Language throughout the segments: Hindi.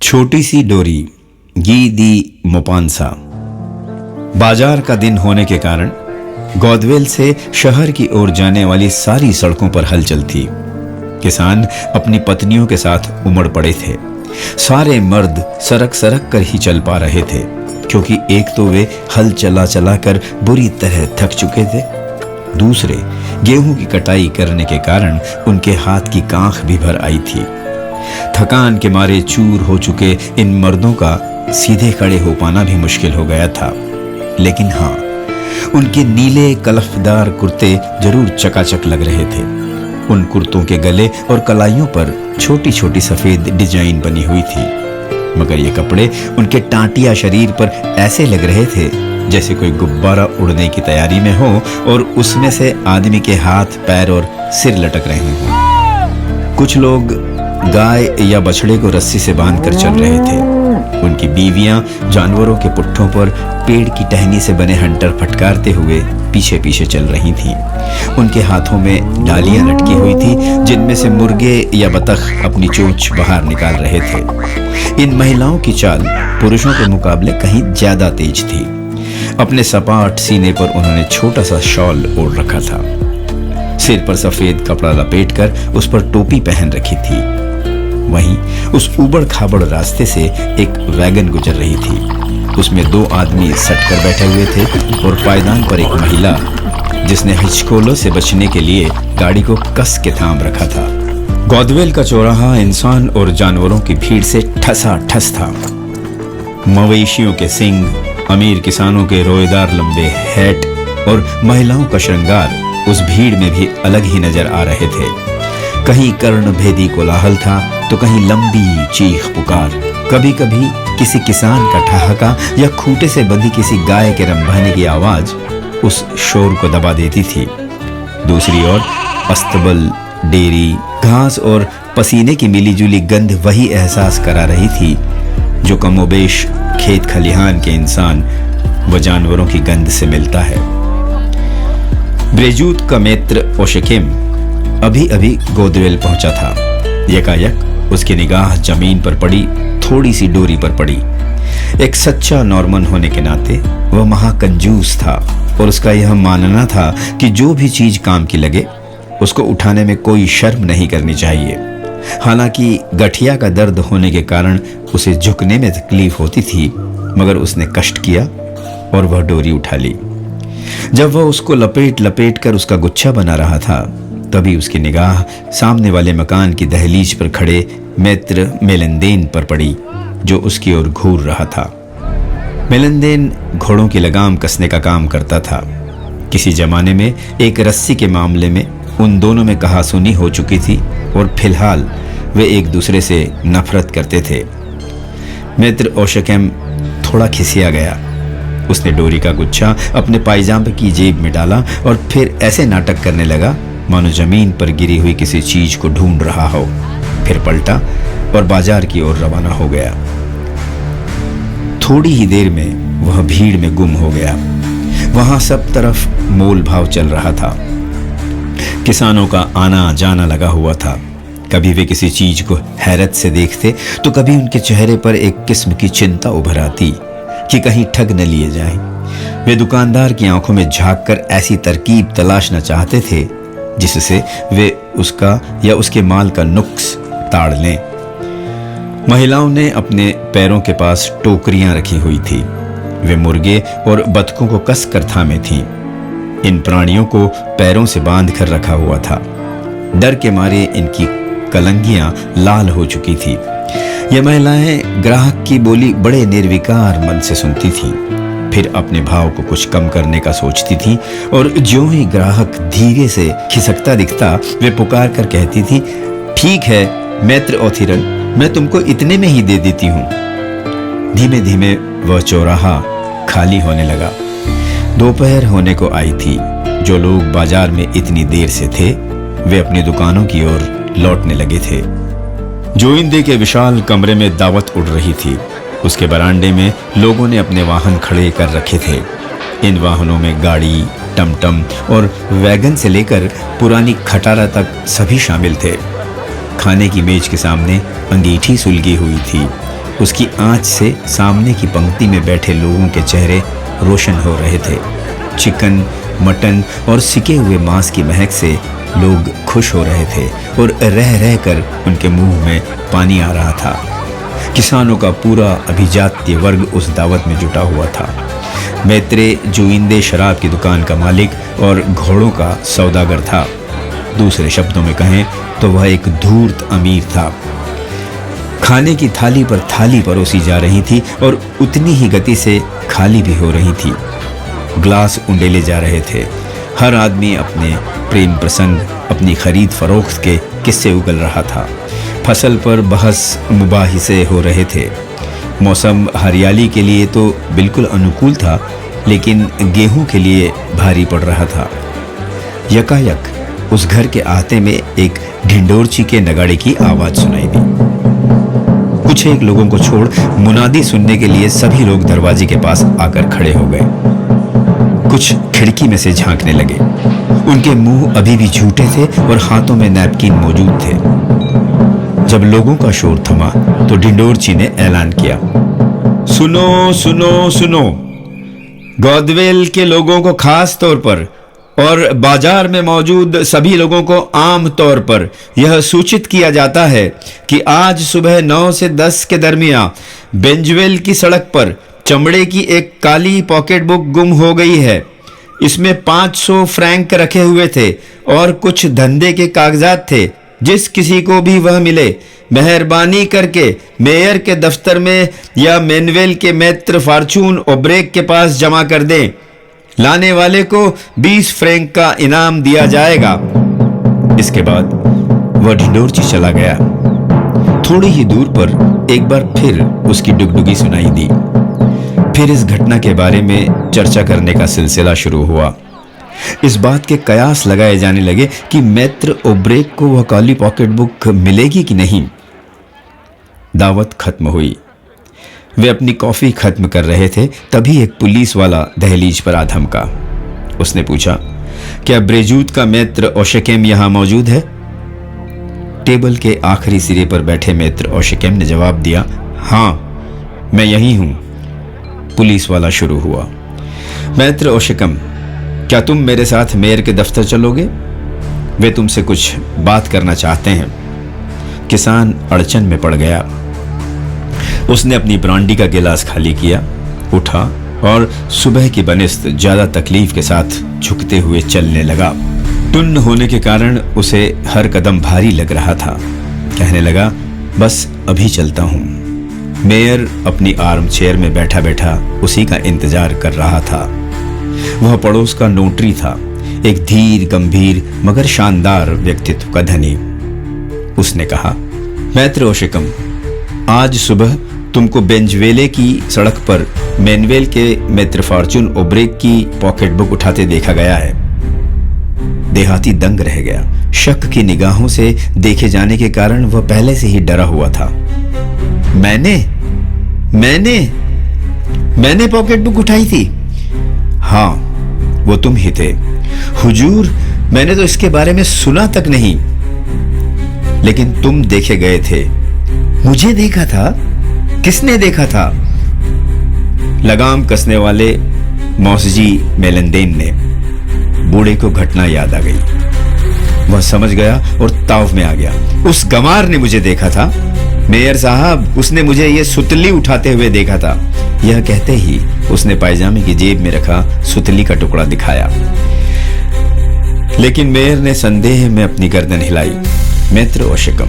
छोटी सी डोरी गी दी मोपांसा। बाजार का दिन होने के कारण गौदवेल से शहर की ओर जाने वाली सारी सड़कों पर हलचल थी। किसान अपनी पत्नियों के साथ उमड़ पड़े थे। सारे मर्द सरक सरक कर ही चल पा रहे थे, क्योंकि एक तो वे हल चला चला कर बुरी तरह थक चुके थे, दूसरे गेहूं की कटाई करने के कारण उनके हाथ की कांख भी भर आई थी। थकान के मारे चूर हो चुके इन मर्दों का सीधे खड़े हो पाना भी मुश्किल हो गया था। लेकिन हाँ, उनके नीले कलफदार कुर्ते जरूर चकाचक लग रहे थे। उन कुर्तों के गले और कलाइयों पर छोटी छोटी सफेद डिजाइन बनी हुई थी, मगर ये कपड़े उनके टांटिया शरीर पर ऐसे लग रहे थे जैसे कोई गुब्बारा उड़ने की तैयारी में हो और उसमें से आदमी के हाथ, पैर और सिर लटक रहे हों। कुछ लोग गाय या बछड़े को रस्सी से बांधकर चल रहे थे। उनकी बीवियां जानवरों के पुट्ठों पर पेड़ की टहनी से बने हंटर फटकारते हुए पीछे पीछे चल रही थीं। उनके हाथों में डालियां लटकी हुई थी, जिनमें से मुर्गे या बतख अपनी चोंच बाहर निकाल रहे थे। इन महिलाओं की चाल पुरुषों के मुकाबले कहीं ज्यादा तेज थी। अपने सपाट सीने पर उन्होंने छोटा सा शॉल ओढ़ रखा था। सिर पर सफेद कपड़ा लपेटकर उस पर टोपी पहन रखी थी। वहीं उस उबड़ खाबड़ रास्ते से एक वैगन गुजर रही थी। उसमें दो आदमी सटकर बैठे हुए थे और पायदान पर एक महिला, जिसने हिचकोलों से बचने के लिए गाड़ी को कस के थाम रखा था। गौदवेल का चौराहा इंसान और जानवरों की भीड़ से ठसा ठस था। मवेशियों के सींग, अमीर किसानों के रोएदार लंबे हैट और महिलाओं का श्रृंगार उस भीड़ में भी अलग ही नजर आ रहे थे। कहीं कर्णभेदी कोलाहल था तो कहीं लंबी चीख पुकार। कभी कभी किसी किसान का ठहाका या खूंटे से बंधी किसी गाय के रंभाने की आवाज उस शोर को दबा देती थी। दूसरी ओर अस्तबल, डेरी, घास और पसीने की मिलीजुली गंध वही एहसास करा रही थी जो कमोबेश खेत खलिहान के इंसान व जानवरों की गंध से मिलता है। ब्रेजूत का मित्र ओशकेम अभी अभी गौदवेल पहुंचा था। यकायक उसकी निगाह जमीन पर पड़ी, थोड़ी सी डोरी पर पड़ी। एक सच्चा नॉर्मन होने के नाते वह महाकंजूस था और उसका यह मानना था कि जो भी चीज काम की लगे उसको उठाने में कोई शर्म नहीं करनी चाहिए। हालांकि गठिया का दर्द होने के कारण उसे झुकने में तकलीफ होती थी, मगर उसने कष्ट किया और वह डोरी उठा ली। जब वह उसको लपेट लपेट कर उसका गुच्छा बना रहा था, तभी उसकी निगाह सामने वाले मकान की दहलीज पर खड़े मित्र मेलंदेन पर पड़ी, जो उसकी ओर घूर रहा था। मेलंदेन घोड़ों की लगाम कसने का काम करता था। किसी जमाने में एक रस्सी के मामले में उन दोनों में कहासुनी हो चुकी थी और फिलहाल वे एक दूसरे से नफरत करते थे। मित्र ओशकेम थोड़ा खिसिया गया। उसने डोरी का गुच्छा अपने पायजामे की जेब में डाला और फिर ऐसे नाटक करने लगा मानो जमीन पर गिरी हुई किसी चीज को ढूंढ रहा हो। फिर पलटा और बाजार की ओर रवाना हो गया। थोड़ी ही देर में वह भीड़ में गुम हो गया। वहां सब तरफ मोल भाव चल रहा था। किसानों का आना जाना लगा हुआ था। कभी वे किसी चीज को हैरत से देखते तो कभी उनके चेहरे पर एक किस्म की चिंता उभर आती कि कहीं ठग न लिए जाएं। वे दुकानदार की आंखों में झांककर ऐसी तरकीब तलाशना चाहते थे जिससे वे उसका या उसके माल का नुक्स ताड़ लें। महिलाओं ने अपने पैरों के पास टोकरियां रखी हुई थी। वे मुर्गे और बतखों को कस कर थामे थीं। इन प्राणियों को पैरों से बांध कर रखा हुआ था। डर के मारे इनकी कलंगियां लाल हो चुकी थी। ये महिलाएं ग्राहक की बोली बड़े निर्विकार मन से सुनती थीं, फिर अपने भाव को कुछ कम करने का सोचती थीं और ज्यों ही ग्राहक धीरे से खिसकता दिखता वे पुकार कर कहती थीं, ठीक है मित्र ओथिरन, मैं तुमको इतने में ही दे देती हूँ। धीमे धीमे वह चौराहा खाली होने लगा। दोपहर होने को आई थी। जो लोग बाजार में इतनी देर से थे वे अपनी दुकानों की ओर लौटने लगे थे। जोइंदे के विशाल कमरे में दावत उड़ रही थी। उसके बरामदे में लोगों ने अपने वाहन खड़े कर रखे थे। इन वाहनों में गाड़ी, टमटम और वैगन से लेकर पुरानी खटारा तक सभी शामिल थे। खाने की मेज के सामने अंगीठी सुलगी हुई थी। उसकी आंच से सामने की पंक्ति में बैठे लोगों के चेहरे रोशन हो रहे थे। चिकन, मटन और सिके हुए मांस की महक से लोग खुश हो रहे थे और रह रह कर उनके मुंह में पानी आ रहा था। किसानों का पूरा अभिजात्य वर्ग उस दावत में जुटा हुआ था। मैत्रेय जोइंदे शराब की दुकान का मालिक और घोड़ों का सौदागर था। दूसरे शब्दों में कहें तो वह एक धूर्त अमीर था। खाने की थाली पर थाली परोसी जा रही थी और उतनी ही गति से खाली भी हो रही थी। ग्लास उंडेले जा रहे थे। हर आदमी अपने प्रेम प्रसंग, अपनी खरीद फरोख्त के किस्से उगल रहा था। फसल पर बहस मुबाहिसे हो रहे थे। मौसम हरियाली के लिए तो बिल्कुल अनुकूल था, लेकिन गेहूं के लिए भारी पड़ रहा था। यकायक उस घर के आहते में एक ढिंडोरची के नगाड़े की आवाज सुनाई दी। कुछ एक लोगों को छोड़ मुनादी सुनने के लिए सभी लोग दरवाजे के पास आकर खड़े हो गए। कुछ खिड़की में से झांकने लगे। उनके मुंह अभी भी झूठे थे और हाथों में नैपकिन मौजूद थे। जब लोगों का शोर थमा तो ढिंडोरची ने ऐलान किया, सुनो सुनो सुनो, गॉदवेल के लोगों को खास तौर पर और बाजार में मौजूद सभी लोगों को आम तौर पर यह सूचित किया जाता है कि आज सुबह 9 से 10 के दरमियान बेंजवेल की सड़क पर चमड़े की एक काली पॉकेट बुक गुम हो गई है। इसमें 500 फ्रैंक रखे हुए थे और कुछ धंधे के कागजात थे। जिस किसी को भी वह मिले, मेहरबानी करके मेयर के दफ्तर में या मैनुअल के मैत्र फॉर्चून ओब्रेक के पास जमा कर दें। लाने वाले को 20 फ्रैंक का इनाम दिया जाएगा। इसके बाद वह ढिंडोरची चला गया। थोड़ी ही दूर पर एक बार फिर उसकी डुगडुगी सुनाई दी। फिर इस घटना के बारे में चर्चा करने का सिलसिला शुरू हुआ। इस बात के कयास लगाए जाने लगे कि मैत्र ओब्रेक को वह काली पॉकेट बुक मिलेगी कि नहीं। दावत खत्म हुई। वे अपनी कॉफी खत्म कर रहे थे, तभी एक पुलिस वाला दहलीज पर आ धमका। उसने पूछा, क्या ब्रेजूत का मैत्र ओशकेम यहां मौजूद है? टेबल के आखिरी सिरे पर बैठे मैत्र ओशकेम ने जवाब दिया, हां, मैं यही हूं। पुलिस वाला शुरू हुआ, मैत्र ओशकम, क्या तुम मेरे साथ मेयर के दफ्तर चलोगे? वे तुमसे कुछ बात करना चाहते हैं। किसान अड़चन में पड़ गया। उसने अपनी ब्रांडी का गिलास खाली किया, उठा और सुबह की बनिस्त ज्यादा तकलीफ के साथ झुकते हुए चलने लगा। टुन्न होने के कारण उसे हर कदम भारी लग रहा था। कहने लगा, बस अभी चलता हूं। मेयर अपनी आर्म चेयर में बैठा बैठा उसी का इंतजार कर रहा था। वह पड़ोस का नोटरी था, एक धीर गंभीर मगर शानदार व्यक्तित्व का धनी। उसने कहा, मैत्र ओशकम, आज सुबह तुमको बेंजवेले की सड़क पर मैनुअल के मैत्र फॉर्चून ओब्रेक की पॉकेट बुक उठाते देखा गया है। देहाती दंग रह गया। शक की निगाहों से देखे जाने के कारण वह पहले से ही डरा हुआ था। मैंने पॉकेट बुक उठाई थी? हाँ, वो तुम ही थे। हुजूर, मैंने तो इसके बारे में सुना तक नहीं। लेकिन तुम देखे गए थे। मुझे देखा था? किसने देखा था? लगाम कसने वाले मौसजी मेलनदेन ने। बूढ़े को घटना याद आ गई। वह समझ गया और ताव में आ गया। उस गमार ने मुझे देखा था। मेयर साहब, उसने मुझे ये सुतली उठाते हुए देखा था। यह कहते ही उसने पायजामे की जेब में रखा सुतली का टुकड़ा दिखाया। लेकिन मेयर ने संदेह में अपनी गर्दन हिलाई। मैत्र ओशकम,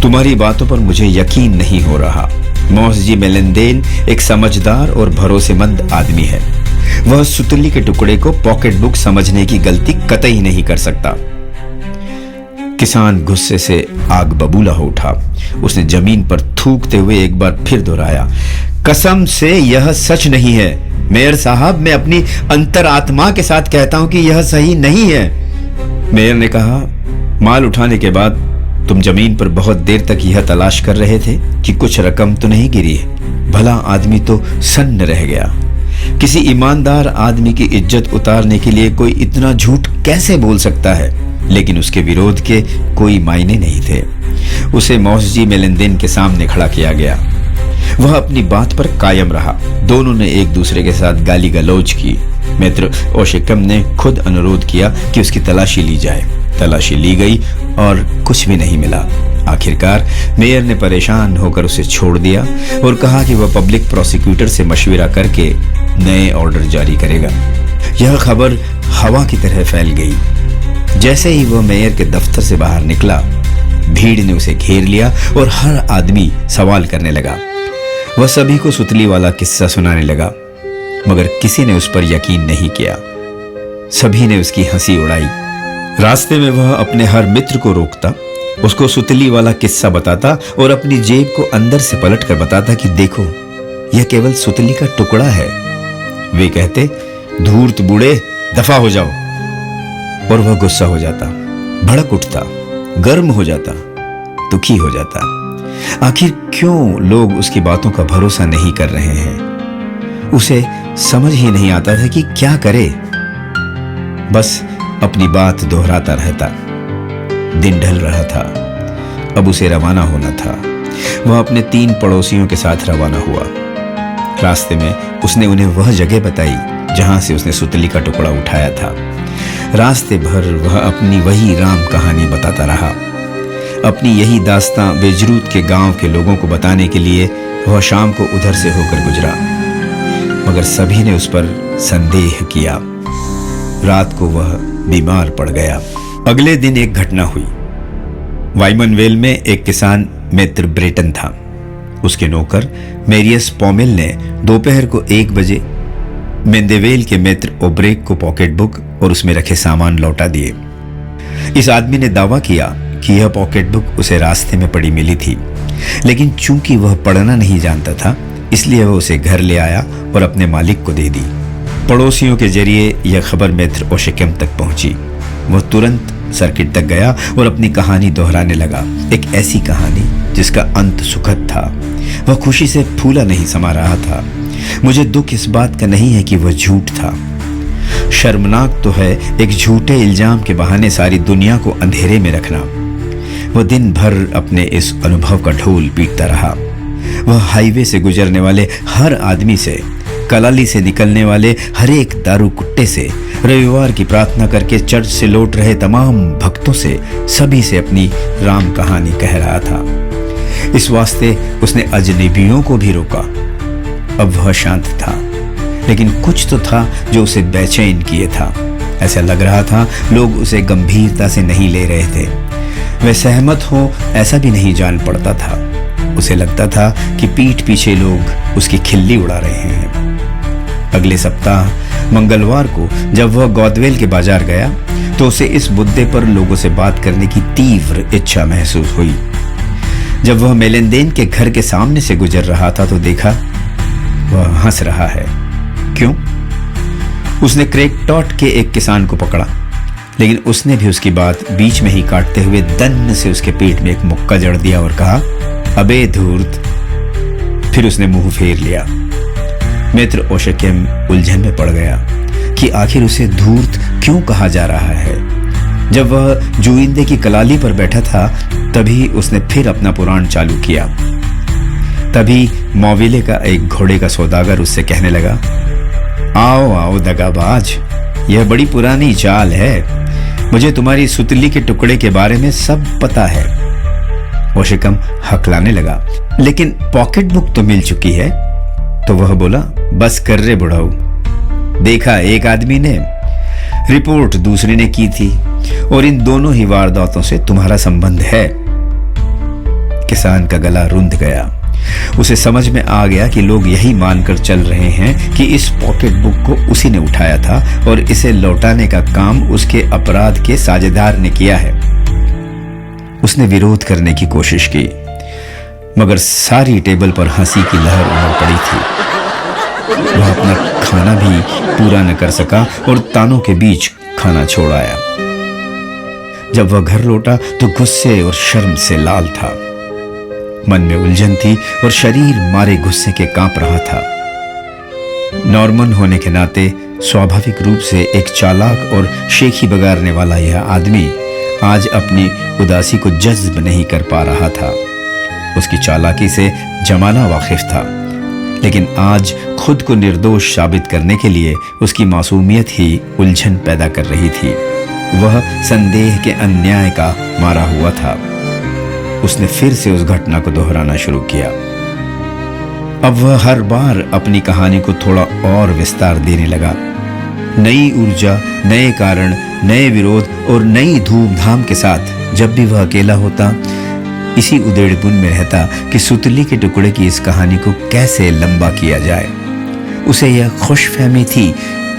तुम्हारी बातों पर मुझे यकीन नहीं हो रहा। मौसजी मेलनदेन एक समझदार और भरोसेमंद आदमी है। वह सुतली के टुकड़े को पॉकेट बुक समझने की गलती कतई नहीं कर सकता। किसान गुस्से से आग बबूला हो उठा। उसने जमीन पर थूकते हुए एक बार फिर दोहराया, कसम से यह सच नहीं है। मेयर साहब, मैं अपनी अंतरात्मा के साथ कहता हूं कि यह सही नहीं है। मेयर ने कहा, माल उठाने के बाद तुम जमीन पर बहुत देर तक यह तलाश कर रहे थे कि कुछ रकम तो नहीं गिरी है। भला आदमी तो सन्न रह गया। किसी ईमानदार आदमी की इज्जत उतारने के लिए कोई इतना झूठ कैसे बोल सकता है? लेकिन उसके विरोध के कोई मायने नहीं थे। उसे मौसजी मेलनदेन के सामने खड़ा किया गया। वह अपनी बात पर कायम रहा। दोनों ने एक दूसरे के साथ गाली गलौज की। मित्र ओशेकम ने खुद अनुरोध किया कि उसकी तलाशी ली जाए। तलाशी ली गई और कुछ भी नहीं मिला। आखिरकार मेयर ने परेशान होकर उसे छोड़ दिया और कहा कि वह पब्लिक प्रोसिक्यूटर से मशविरा करके नए ऑर्डर जारी करेगा। यह खबर हवा की तरह फैल गई। जैसे ही वह मेयर के दफ्तर से बाहर निकला, भीड़ ने उसे घेर लिया और हर आदमी सवाल करने लगा। वह सभी को सुतली वाला किस्सा सुनाने लगा, मगर किसी ने उस पर यकीन नहीं किया। सभी ने उसकी हंसी उड़ाई। रास्ते में वह अपने हर मित्र को रोकता, उसको सुतली वाला किस्सा बताता और अपनी जेब को अंदर से पलट कर बताता कि देखो, यह केवल सुतली का टुकड़ा है। वे कहते, धूर्त बूढ़े, दफा हो जाओ। और वह गुस्सा हो जाता, भड़क उठता, गर्म हो जाता, दुखी हो जाता। आखिर क्यों लोग उसकी बातों का भरोसा नहीं कर रहे हैं? उसे समझ ही नहीं आता था कि क्या करे। बस अपनी बात दोहराता रहता। दिन ढल रहा था, अब उसे रवाना होना था। वह अपने 3 पड़ोसियों के साथ रवाना हुआ। रास्ते में उसने उन्हें वह जगह बताई जहां से उसने सुतली का टुकड़ा उठाया था। रास्ते भर वह अपनी वही राम कहानी बताता रहा। अपनी यही दास्तां बेजरूद के गांव के लोगों को बताने के लिए वह शाम को उधर से होकर गुजरा, मगर सभी ने उस पर संदेह किया। रात को वह बीमार पड़ गया। अगले दिन एक घटना हुई। वाइमनवेल में एक किसान मित्र ब्रेटन था। उसके नौकर मेरियस पॉमेल ने दोपहर को 1 बजे मेंदेवेल के मित्र ओब्रेक को पॉकेट बुक और उसमें रखे सामान लौटा दिए। इस आदमी ने दावा किया कि यह पॉकेट बुक उसे रास्ते में पड़ी मिली थी, लेकिन चूंकि वह पढ़ना नहीं जानता था, इसलिए वह उसे घर ले आया और अपने मालिक को दे दी। पड़ोसियों के जरिए यह खबर मित्र ओशेकम तक पहुंची। वह तुरंत सर्किट तक गया और अपनी कहानी दोहराने लगा। एक ऐसी कहानी जिसका अंत सुखद था। वह खुशी से फूला नहीं समा रहा था। मुझे दुख इस बात का नहीं है कि वह झूठ था। शर्मनाक तो है एक झूठे इल्जाम के बहाने सारी दुनिया को अंधेरे में रखना। वह दिन भर अपने इस अनुभव का ढोल पीटता रहा। वह हाईवे से गुजरने वाले हर आदमी से, कलाली से निकलने वाले हर एक दारू कुट्टे से, रविवार की प्रार्थना करके चर्च से लौट रहे तमाम भक्तों से, सभी से अपनी राम कहानी कह रहा था। इस वास्ते उसने अजनबियों को भी रोका। अब वह शांत था, लेकिन कुछ तो था जो उसे बेचैन किए था। ऐसा लग रहा था लोग उसे गंभीरता से नहीं ले रहे थे। वे सहमत हो ऐसा भी नहीं जान पड़ता था। उसे लगता था कि पीठ पीछे लोग उसकी खिल्ली उड़ा रहे हैं। अगले सप्ताह मंगलवार को जब वह गॉदवेल के बाजार गया तो उसे इस मुद्दे पर लोगों से बात करने की तीव्र इच्छा महसूस हुई। जब वह मेलेंदेन के घर के सामने से गुजर रहा था तो देखा वह हंस रहा है। क्यों? उसने क्रेकटॉट के एक किसान को पकड़ा, लेकिन उसने भी उसकी बात बीच में ही काटते हुए दन्न से उसके पेट में एक मुक्का जड़ दिया और कहा, अबे धूर्त। फिर उसने मुंह फेर लिया। मित्र ओशेकम उलझन में पड़ गया कि आखिर उसे धूर्त क्यों कहा जा रहा है। जब वह जुइंदे की कलाली पर बैठा था तभी उसने फिर अपना पुराण चालू किया। तभी मौविले का एक घोड़े का सौदागर उससे कहने लगा, आओ आओ दगाबाज, यह बड़ी पुरानी चाल है। मुझे तुम्हारी सुतली के टुकड़े के बारे में सब पता है। ओशेकम हकलाने लगा, लेकिन पॉकेट बुक तो मिल चुकी है। तो वह बोला, बस कर रे बुढ़ाऊ, देखा एक आदमी ने, रिपोर्ट दूसरे ने की थी और इन दोनों ही वारदातों से तुम्हारा संबंध है। किसान का गला रुंध गया। उसे समझ में आ गया कि लोग यही मानकर चल रहे हैं कि इस पॉकेट बुक को उसी ने उठाया था और इसे लौटाने का काम उसके अपराध के साझेदार ने किया है। उसने विरोध करने की कोशिश की, मगर सारी टेबल पर हंसी की लहर उमड़ पड़ी थी। वह अपना खाना भी पूरा न कर सका और तानों के बीच खाना छोड़ आया। जब वह घर लौटा तो गुस्से और शर्म से लाल था। मन में उलझन थी और शरीर मारे गुस्से के कांप रहा था। नॉर्मन होने के नाते स्वाभाविक रूप से एक चालाक और शेखी बगारने वाला यह आदमी आज अपनी उदासी को जज्ब नहीं कर पा रहा था। उसकी चालाकी से जमाना वाकिफ था, लेकिन आज खुद को निर्दोष साबित करने के लिए उसकी मासूमियत ही उलझन पैदा कर रही थी। वह संदेह के अन्याय का मारा हुआ था। उसने फिर से उस घटना को दोहराना शुरू किया। अब वह हर बार अपनी कहानी को थोड़ा और विस्तार देने लगा। नई ऊर्जा, नए कारण, नए विरोध और नई धूमधाम के साथ जब भी वह अकेला होता, इसी उधेड़बुन में रहता कि सुतली के टुकड़े की इस कहानी को कैसे लंबा किया जाए। उसे यह खुशफहमी थी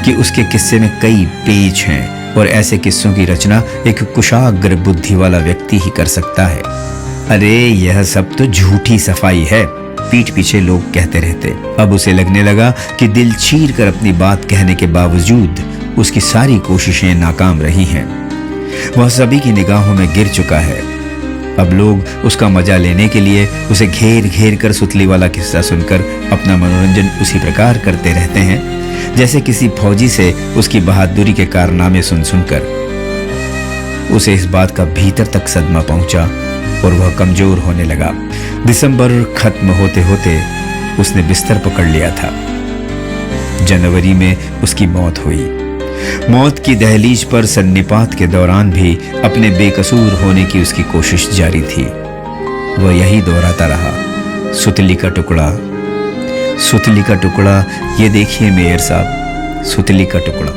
कि उसके किस्से में कई पेच हैं और ऐसे किस्सों की रचना एक कुशाग्र बुद्धि वाला व्यक्ति ही कर सकता है। अरे यह सब तो झूठी सफाई है, पीठ पीछे लोग कहते रहते। अब उसे लगने लगा कि दिल चीर कर अपनी बात कहने के बावजूद उसकी सारी कोशिशें नाकाम रही हैं। वह सभी की निगाहों में गिर चुका है। अब लोग उसका मजा लेने के लिए उसे घेर घेर कर सुतली वाला किस्सा सुनकर अपना मनोरंजन उसी प्रकार करते रहते हैं जैसे किसी फौजी से उसकी बहादुरी के कारनामे सुन सुनकर। उसे इस बात का भीतर तक सदमा पहुंचा और वह कमजोर होने लगा। दिसंबर खत्म होते होते उसने बिस्तर पकड़ लिया था। जनवरी में उसकी मौत हुई। मौत की दहलीज पर सन्निपात के दौरान भी अपने बेकसूर होने की उसकी कोशिश जारी थी। वह यही दोहराता रहा, सुतली का टुकड़ा, सुतली का टुकड़ा, ये देखिए मेयर साहब, सुतली का टुकड़ा।